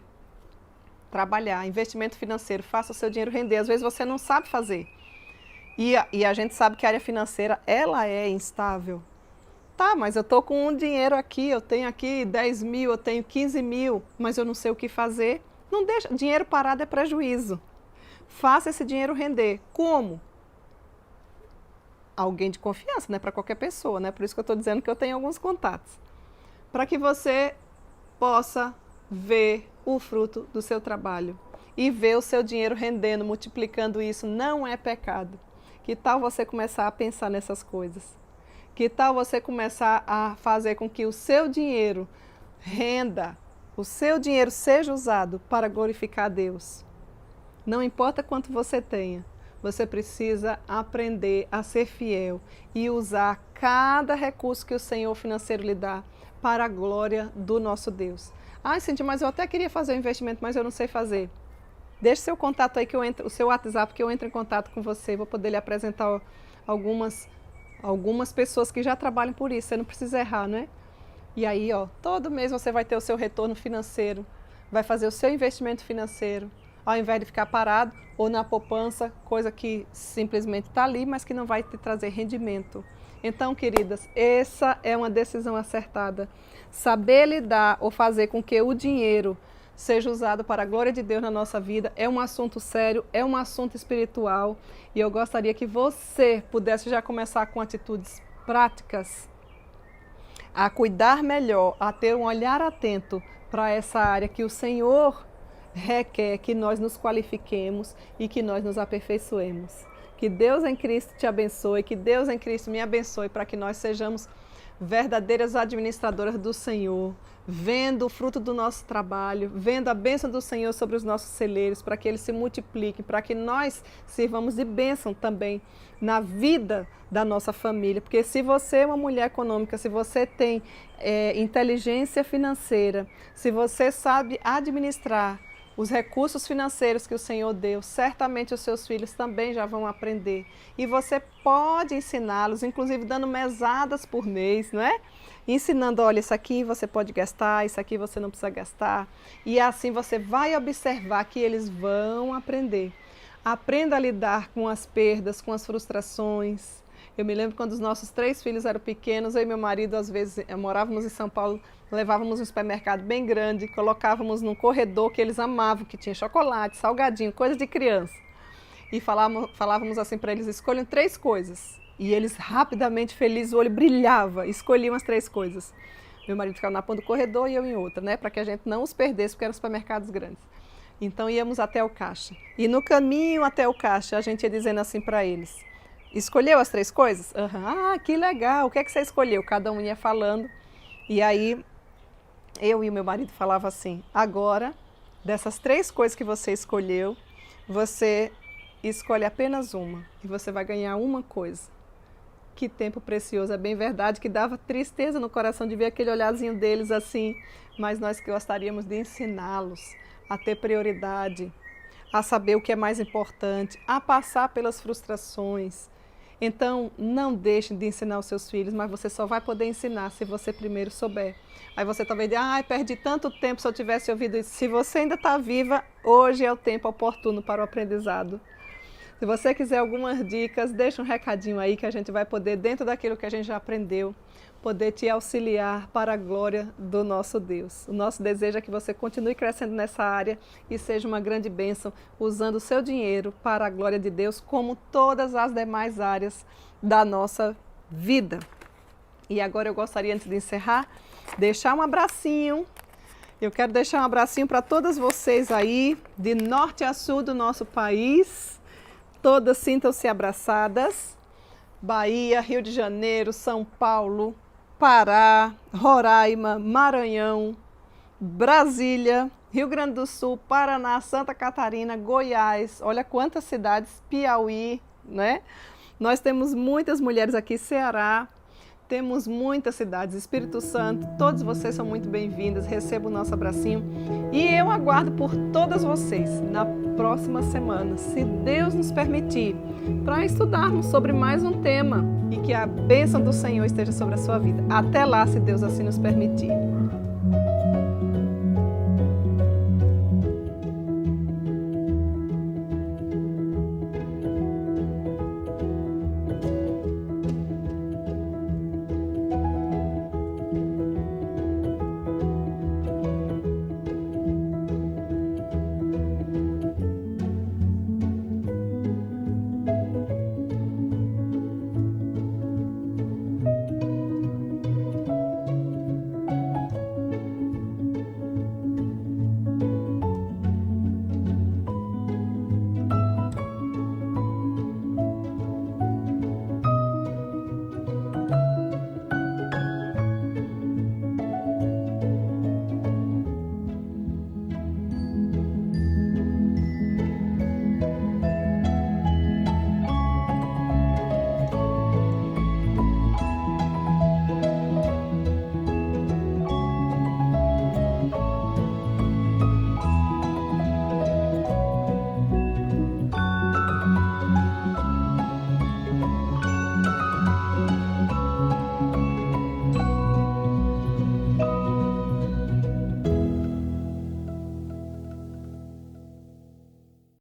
Trabalhar, investimento financeiro, faça o seu dinheiro render. Às vezes você não sabe fazer. E a gente sabe que a área financeira, ela é instável. Tá, mas eu estou com um dinheiro aqui, eu tenho aqui 10 mil, eu tenho 15 mil, mas eu não sei o que fazer. Não deixa, dinheiro parado é prejuízo. Faça esse dinheiro render. Como? Alguém de confiança, né? Para qualquer pessoa, né? Por isso que eu estou dizendo que eu tenho alguns contatos. Para que você possa ver o fruto do seu trabalho e ver o seu dinheiro rendendo, multiplicando isso. Não é pecado. Que tal você começar a pensar nessas coisas? Que tal você começar a fazer com que o seu dinheiro renda, o seu dinheiro seja usado para glorificar a Deus? Não importa quanto você tenha, você precisa aprender a ser fiel e usar cada recurso que o Senhor financeiro lhe dá para a glória do nosso Deus. Ah, Cíntia, mas eu até queria fazer um investimento, mas eu não sei fazer. Deixe seu contato aí, o seu WhatsApp, que eu entro em contato com você. Vou poder lhe apresentar algumas pessoas que já trabalham por isso. Você não precisa errar, né? E aí, ó, todo mês você vai ter o seu retorno financeiro, vai fazer o seu investimento financeiro, ao invés de ficar parado ou na poupança, coisa que simplesmente está ali, mas que não vai te trazer rendimento. Então, queridas, essa é uma decisão acertada. Saber lidar ou fazer com que o dinheiro seja usado para a glória de Deus na nossa vida é um assunto sério, é um assunto espiritual. E eu gostaria que você pudesse já começar com atitudes práticas, a cuidar melhor, a ter um olhar atento para essa área que o Senhor requer que nós nos qualifiquemos e que nós nos aperfeiçoemos. Que Deus em Cristo te abençoe, que Deus em Cristo me abençoe para que nós sejamos verdadeiras administradoras do Senhor, vendo o fruto do nosso trabalho, vendo a bênção do Senhor sobre os nossos celeiros, para que eles se multipliquem, para que nós sirvamos de bênção também na vida da nossa família. Porque se você é uma mulher econômica, se você tem inteligência financeira, se você sabe administrar os recursos financeiros que o Senhor deu, certamente os seus filhos também já vão aprender. E você pode ensiná-los, inclusive dando mesadas por mês, não é? Ensinando, olha, isso aqui você pode gastar, isso aqui você não precisa gastar. E assim você vai observar que eles vão aprender. Aprenda a lidar com as perdas, com as frustrações. Eu me lembro quando os nossos 3 filhos eram pequenos, eu e meu marido, às vezes, morávamos em São Paulo, levávamos um supermercado bem grande, colocávamos num corredor que eles amavam, que tinha chocolate, salgadinho, coisa de criança. E falávamos assim para eles, escolham 3 coisas. E eles rapidamente, felizes, o olho brilhava, escolhiam as 3 coisas. Meu marido ficava na ponta do corredor e eu em outra, né? Para que a gente não os perdesse, porque eram supermercados grandes. Então íamos até o caixa. E no caminho até o caixa, a gente ia dizendo assim para eles, escolheu as 3 coisas? Ah, que legal, o que é que você escolheu? Cada um ia falando. E aí, eu e o meu marido falava assim, agora, dessas 3 coisas que você escolheu, você escolhe apenas uma e você vai ganhar uma coisa. Que tempo precioso, é bem verdade que dava tristeza no coração de ver aquele olharzinho deles assim, mas nós gostaríamos de ensiná-los a ter prioridade, a saber o que é mais importante, a passar pelas frustrações. Então, não deixe de ensinar os seus filhos, mas você só vai poder ensinar se você primeiro souber. Aí você talvez diga, perdi tanto tempo se eu tivesse ouvido isso. Se você ainda está viva, hoje é o tempo oportuno para o aprendizado. Se você quiser algumas dicas, deixa um recadinho aí que a gente vai poder, dentro daquilo que a gente já aprendeu, poder te auxiliar para a glória do nosso Deus. O nosso desejo é que você continue crescendo nessa área e seja uma grande bênção, usando o seu dinheiro para a glória de Deus, como todas as demais áreas da nossa vida. E agora eu gostaria, antes de encerrar, deixar um abracinho. Eu quero deixar um abracinho para todas vocês aí, de norte a sul do nosso país. Todas sintam-se abraçadas. Bahia, Rio de Janeiro, São Paulo, Pará, Roraima, Maranhão, Brasília, Rio Grande do Sul, Paraná, Santa Catarina, Goiás, olha quantas cidades, Piauí, né? Nós temos muitas mulheres aqui, Ceará, temos muitas cidades, Espírito Santo, todos vocês são muito bem-vindas, receba o nosso abracinho e eu aguardo por todas vocês na próxima semana, se Deus nos permitir, para estudarmos sobre mais um tema e que a bênção do Senhor esteja sobre a sua vida. Até lá, se Deus assim nos permitir.